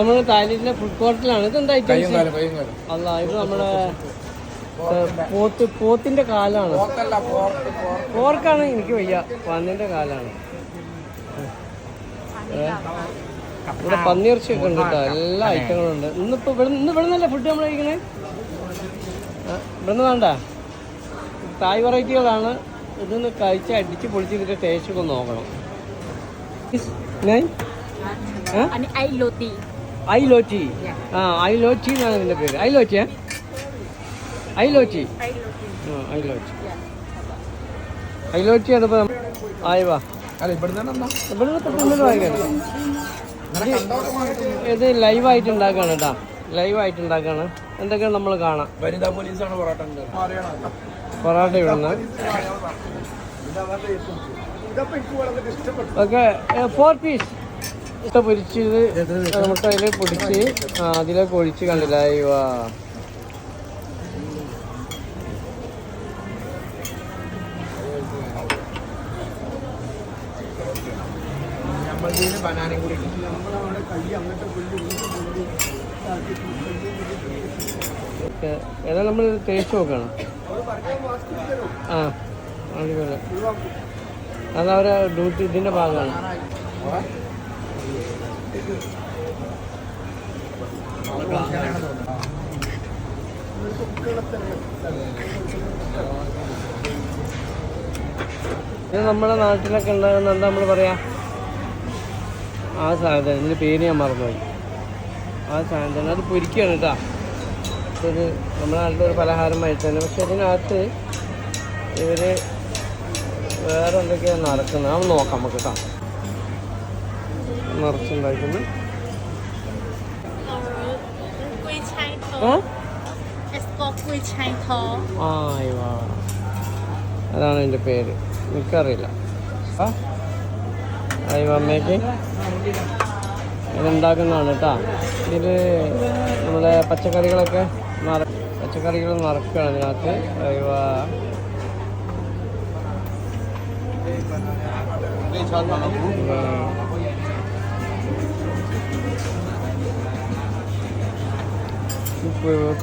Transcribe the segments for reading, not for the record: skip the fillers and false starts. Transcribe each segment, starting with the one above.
നമ്മൾ തായ്ലൻഡിലെ ഫുഡ് കോർട്ടിലാണ്. ഇതെന്താ ഐറ്റംസ്? അല്ല, ഇത് നമ്മുടെ പോത്തിന്റെ കാലാണ്. പോർക്കാണ്. എനിക്ക് വയ്യ. പന്നിന്റെ കാലാണ്. ഇവിടെ പന്നിയിറച്ചിയൊക്കെ ഉണ്ട് കേട്ടോ. എല്ലാ ഐറ്റങ്ങളും ഉണ്ട്. ഇന്നിപ്പോൾ ഇവിടെ നിന്നല്ല ഫുഡ് നമ്മൾ കഴിക്കണേ. ഇവിടെ നിന്ന് വേണ്ട, തായ് വെറൈറ്റികളാണ്. ഇതൊന്ന് കഴിച്ച് അടിച്ച് പൊളിച്ച് ഇതിൻ്റെ ടേസ്റ്റ് ഒക്കെ നോക്കണം. ഐലോറ്റി. ഐലോറ്റി എന്നാണ് ഇതിൻ്റെ പേര്. ഐലോറ്റിയാ? ഐലോറ്റി. ഐലോറ്റി. അതിപ്പോൾ ആയിവാ ഇവിടുന്ന് വാങ്ങിക്കണം. ഇത് ലൈവായിട്ട് ഉണ്ടാക്കുകയാണ് കേട്ടോ. ലൈവായിട്ട് ഉണ്ടാക്കുകയാണ്. എന്തൊക്കെയാണ് നമ്മൾ കാണാം. പൊറോട്ട ഇവിടുന്ന്. ഓക്കെ, 4 പീസ് പൊരിച്ചത് നമുക്ക് അതിൽ പൊടിച്ച് അതിലേക്ക് ഒഴിച്ച് കണ്ടില്ല. ലൈവാ. ഏതാ നമ്മൾ ടേസ്റ്റ് നോക്കണം. അടിപൊളി. അതവരെ ഡ്യൂട്ടി ഇതിൻ്റെ ഭാഗമാണ്. ഇത് നമ്മുടെ നാട്ടിലൊക്കെ ഉണ്ടാകുന്ന എന്താ നമ്മൾ പറയാ, ആ സാധനം, ഇതിൻ്റെ പേര് ഞാൻ മറന്നുപോയി. ആ സാധനം അത് പൊരിക്കുകയാണ് കേട്ടോ. ഒരു നമ്മുടെ നാട്ടിലൊരു പലഹാരമായിട്ട് തന്നെ. പക്ഷെ അതിനകത്ത് ഇവർ വേറെ എന്തൊക്കെയാണ് നടക്കുന്നത് അത് നോക്കാം നമുക്ക് കേട്ടോ. നിറച്ചുണ്ടാക്കുന്നു. അതാണ് എൻ്റെ പേര്. എനിക്കറിയില്ല. അമ്മയ്ക്ക് ഇതുണ്ടാക്കുന്നതാണ് കേട്ടോ. ഇതിൽ നമ്മളെ പച്ചക്കറികൾ നിറക്കുകയാണ് ഇതിനകത്ത്.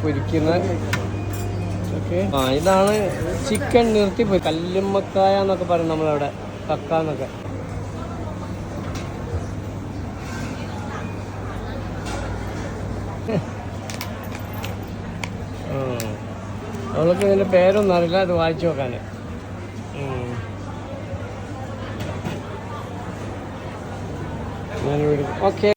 പൊരിക്കുന്ന. ഓക്കെ, ഇതാണ് ചിക്കൻ നിർത്തിപ്പോയി. കല്ലുമ്മക്കായ എന്നൊക്കെ പറയും നമ്മളവിടെ, കക്ക എന്നൊക്കെ. അവൾക്ക് ഇതിൻ്റെ പേരൊന്നും അറിയില്ല. അത് വായിച്ചു നോക്കാൻ. ഓക്കെ.